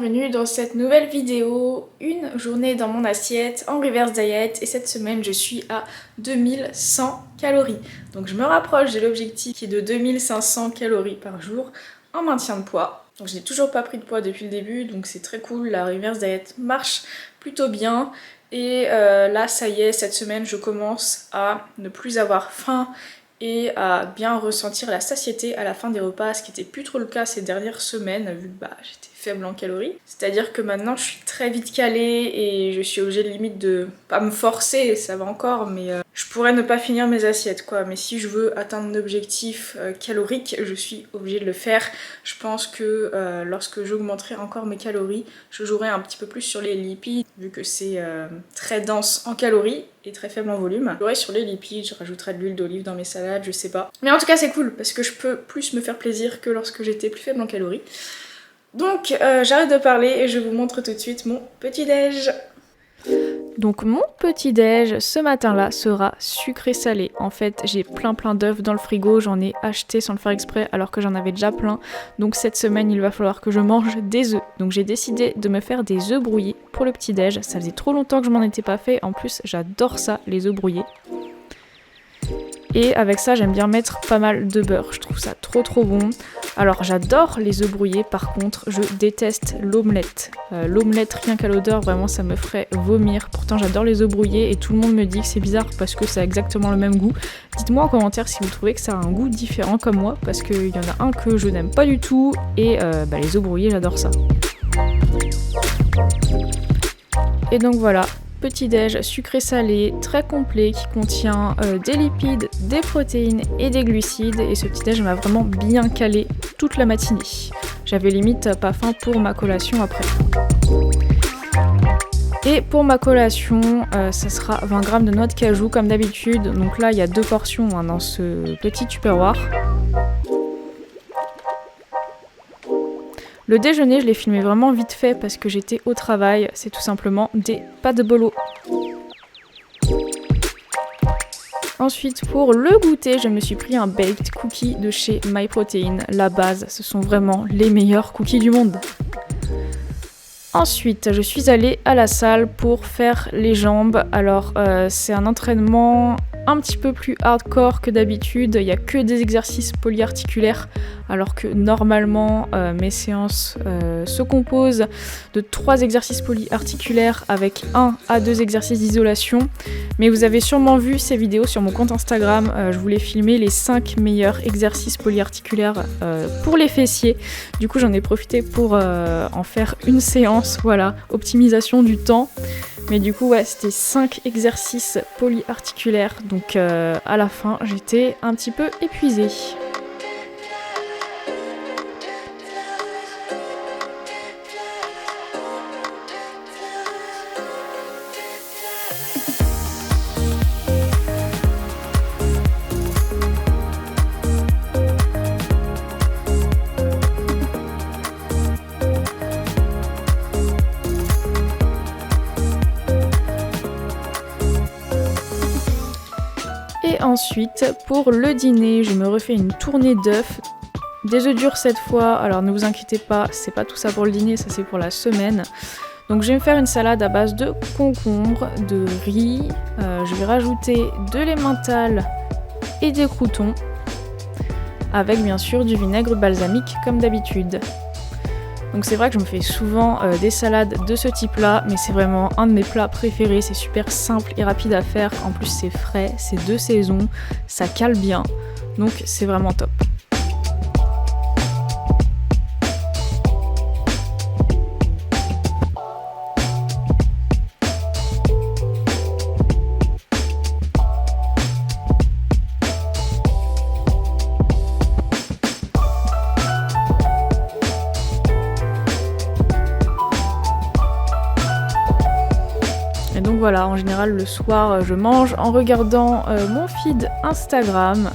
bienvenue dans cette nouvelle vidéo, une journée dans mon assiette en reverse diet et cette semaine je suis à 2100 calories. Donc je me rapproche de l'objectif qui est de 2500 calories par jour en maintien de poids. Donc je n'ai toujours pas pris de poids depuis le début donc c'est très cool, la reverse diet marche plutôt bien. Et là ça y est, cette semaine je commence à ne plus avoir faim et à bien ressentir la satiété à la fin des repas, ce qui n'était plus trop le cas ces dernières semaines vu que j'étais faible en calories. C'est-à-dire que maintenant je suis très vite calée et je suis obligée de limite de pas me forcer, ça va encore, mais je pourrais ne pas finir mes assiettes quoi. Mais si je veux atteindre mon objectif calorique, je suis obligée de le faire. Je pense que lorsque j'augmenterai encore mes calories, je jouerai un petit peu plus sur les lipides vu que c'est très dense en calories et très faible en volume. Je jouerai sur les lipides, je rajouterai de l'huile d'olive dans mes salades, je sais pas. Mais en tout cas c'est cool parce que je peux plus me faire plaisir que lorsque j'étais plus faible en calories. Donc j'arrête de parler et je vous montre tout de suite mon petit-déj. Donc mon petit-déj ce matin-là sera sucré-salé. En fait j'ai plein d'œufs dans le frigo, j'en ai acheté sans le faire exprès alors que j'en avais déjà plein. Donc cette semaine il va falloir que je mange des œufs. Donc j'ai décidé de me faire des œufs brouillés pour le petit-déj. Ça faisait trop longtemps que je m'en étais pas fait, en plus j'adore ça, les œufs brouillés. Et avec ça j'aime bien mettre pas mal de beurre, je trouve ça trop bon. Alors j'adore les œufs brouillés, par contre je déteste l'omelette. L'omelette rien qu'à l'odeur, vraiment ça me ferait vomir. Pourtant j'adore les œufs brouillés et tout le monde me dit que c'est bizarre parce que ça a exactement le même goût. Dites-moi en commentaire si vous trouvez que ça a un goût différent comme moi, parce qu'il y en a un que je n'aime pas du tout et les œufs brouillés j'adore ça. Et donc voilà. Petit-déj sucré-salé, très complet, qui contient des lipides, des protéines et des glucides. Et ce petit-déj m'a vraiment bien calé toute la matinée. J'avais limite pas faim pour ma collation après. Et pour ma collation, ça sera 20 g de noix de cajou comme d'habitude. Donc là, il y a 2 portions dans ce petit tupperware. Le déjeuner, je l'ai filmé vraiment vite fait parce que j'étais au travail. C'est tout simplement des pâtes de bolo. Ensuite, pour le goûter, je me suis pris un baked cookie de chez MyProtein. La base, ce sont vraiment les meilleurs cookies du monde. Ensuite, je suis allée à la salle pour faire les jambes. Alors, c'est un entraînement un petit peu plus hardcore que d'habitude. Il n'y a que des exercices polyarticulaires, alors que normalement, mes séances se composent de 3 exercices polyarticulaires avec 1 à 2 exercices d'isolation. Mais vous avez sûrement vu ces vidéos sur mon compte Instagram. Je voulais filmer les 5 meilleurs exercices polyarticulaires pour les fessiers. Du coup, j'en ai profité pour en faire une séance. Voilà, optimisation du temps. Mais du coup, ouais, c'était 5 exercices polyarticulaires. Donc à la fin, j'étais un petit peu épuisée. Et ensuite, pour le dîner, je me refais une tournée d'œufs. Des œufs durs cette fois, alors ne vous inquiétez pas, c'est pas tout ça pour le dîner, ça c'est pour la semaine. Donc je vais me faire une salade à base de concombre, de riz, je vais rajouter de l'emmental et des croûtons, avec bien sûr du vinaigre balsamique comme d'habitude. Donc c'est vrai que je me fais souvent des salades de ce type-là, mais c'est vraiment un de mes plats préférés, c'est super simple et rapide à faire, en plus c'est frais, c'est de saison, ça cale bien, donc c'est vraiment top. Et donc voilà, en général le soir je mange en regardant mon feed Instagram.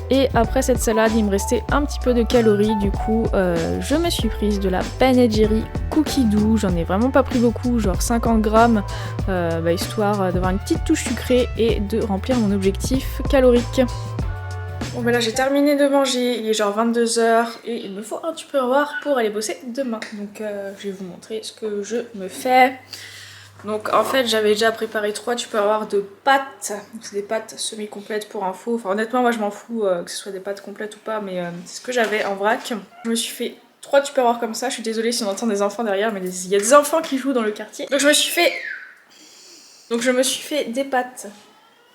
Et après cette salade, il me restait un petit peu de calories, du coup je me suis prise de la Ben & Jerry cookie doux. J'en ai vraiment pas pris beaucoup, genre 50 grammes, histoire d'avoir une petite touche sucrée et de remplir mon objectif calorique. Bon bah là j'ai terminé de manger, il est genre 22h et il me faut un tupperware pour aller bosser demain. Donc je vais vous montrer ce que je me fais. Donc en fait j'avais déjà préparé 3 tupperwares de pâtes. C'est des pâtes semi-complètes pour info. Enfin honnêtement moi je m'en fous que ce soit des pâtes complètes ou pas, mais c'est ce que j'avais en vrac. Je me suis fait 3 tupperwares comme ça. Je suis désolée si on entend des enfants derrière, mais il y a des enfants qui jouent dans le quartier. Donc je me suis fait des pâtes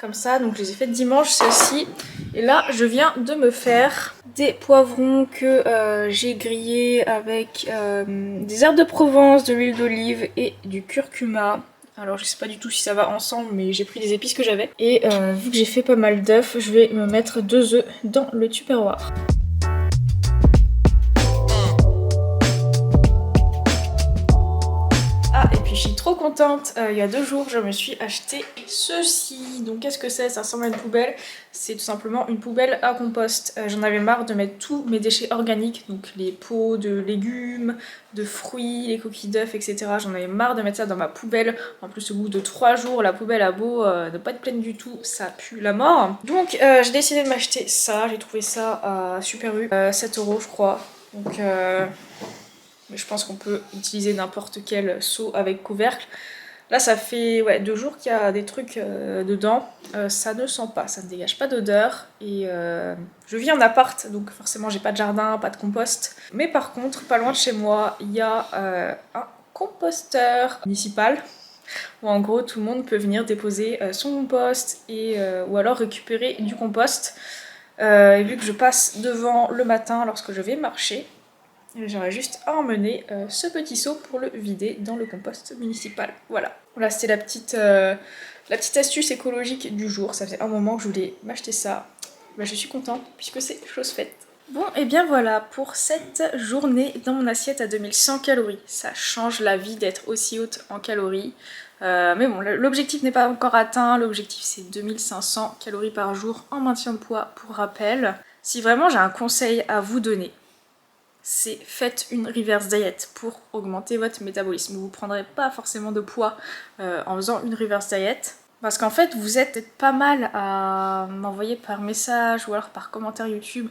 comme ça, donc je les ai faites dimanche celles-ci. Et là je viens de me faire des poivrons que j'ai grillés avec des herbes de Provence, de l'huile d'olive et du curcuma. Alors je sais pas du tout si ça va ensemble, mais j'ai pris les épices que j'avais. Et vu que j'ai fait pas mal d'œufs, je vais me mettre 2 œufs dans le tupperware. Je suis trop contente, il y a 2 jours je me suis acheté ceci. Donc qu'est-ce que c'est? Ça ressemble à une poubelle. C'est tout simplement une poubelle à compost. J'en avais marre de mettre tous mes déchets organiques, donc les pots de légumes, de fruits, les coquilles d'œufs, etc. J'en avais marre de mettre ça dans ma poubelle. En plus au bout de 3 jours la poubelle a beau ne pas être pleine du tout, ça pue la mort. Donc j'ai décidé de m'acheter ça, j'ai trouvé ça à Super U, 7 € je crois. Donc mais je pense qu'on peut utiliser n'importe quel seau avec couvercle. Là ça fait 2 jours qu'il y a des trucs dedans, ça ne sent pas, ça ne dégage pas d'odeur et je vis en appart donc forcément j'ai pas de jardin, pas de compost. Mais par contre pas loin de chez moi il y a un composteur municipal où en gros tout le monde peut venir déposer son compost et, ou alors récupérer du compost. Et vu que je passe devant le matin lorsque je vais marcher, j'aurais juste à emmener ce petit seau pour le vider dans le compost municipal. Voilà, c'était la petite astuce écologique du jour. Ça fait un moment que je voulais m'acheter ça. Bah, je suis contente puisque c'est chose faite. Bon et bien voilà pour cette journée dans mon assiette à 2100 calories. Ça change la vie d'être aussi haute en calories. Mais bon, l'objectif n'est pas encore atteint. L'objectif c'est 2500 calories par jour en maintien de poids pour rappel. Si vraiment j'ai un conseil à vous donner, c'est faites une reverse diet pour augmenter votre métabolisme. Vous ne prendrez pas forcément de poids en faisant une reverse diet. Parce qu'en fait, vous êtes peut-être pas mal à m'envoyer par message ou alors par commentaire YouTube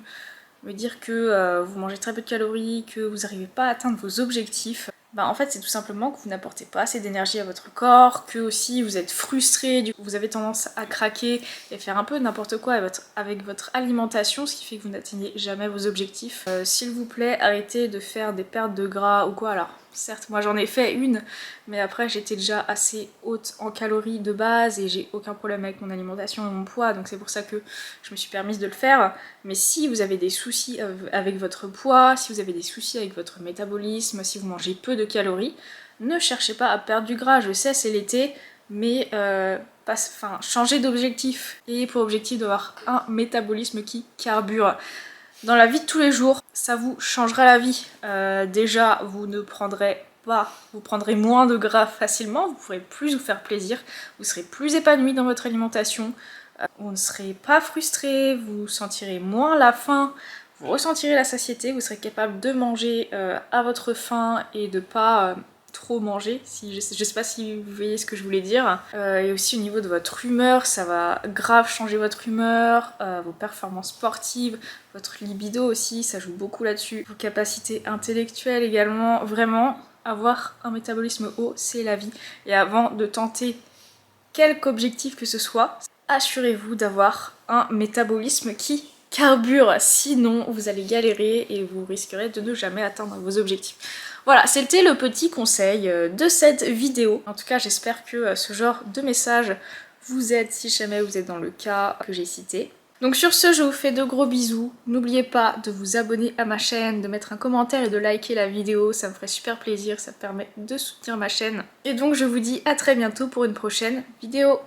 me dire que vous mangez très peu de calories, que vous n'arrivez pas à atteindre vos objectifs. Bah en fait c'est tout simplement que vous n'apportez pas assez d'énergie à votre corps, que aussi vous êtes frustré, du coup vous avez tendance à craquer et faire un peu n'importe quoi avec votre alimentation, ce qui fait que vous n'atteignez jamais vos objectifs. S'il vous plaît, arrêtez de faire des pertes de gras ou quoi. Alors certes moi j'en ai fait une, mais après j'étais déjà assez haute en calories de base et j'ai aucun problème avec mon alimentation et mon poids, donc c'est pour ça que je me suis permise de le faire. Mais si vous avez des soucis avec votre poids, si vous avez des soucis avec votre métabolisme, si vous mangez peu de calories, ne cherchez pas à perdre du gras. Je sais c'est l'été, mais changez d'objectif. Ayez pour objectif d'avoir un métabolisme qui carbure. Dans la vie de tous les jours, ça vous changera la vie. Déjà, vous prendrez moins de gras facilement, vous pourrez plus vous faire plaisir, vous serez plus épanoui dans votre alimentation, vous ne serez pas frustré, vous sentirez moins la faim, vous ressentirez la satiété, vous serez capable de manger à votre faim et de pas trop manger, je sais pas si vous voyez ce que je voulais dire. Et aussi au niveau de votre humeur, ça va grave changer votre humeur, vos performances sportives, votre libido aussi, ça joue beaucoup là-dessus. Vos capacités intellectuelles également, vraiment, avoir un métabolisme haut, c'est la vie. Et avant de tenter quelque objectif que ce soit, assurez-vous d'avoir un métabolisme qui carbure, sinon vous allez galérer et vous risquerez de ne jamais atteindre vos objectifs. Voilà, c'était le petit conseil de cette vidéo. En tout cas, j'espère que ce genre de message vous aide si jamais vous êtes dans le cas que j'ai cité. Donc sur ce, je vous fais de gros bisous. N'oubliez pas de vous abonner à ma chaîne, de mettre un commentaire et de liker la vidéo, ça me ferait super plaisir, ça me permet de soutenir ma chaîne. Et donc je vous dis à très bientôt pour une prochaine vidéo.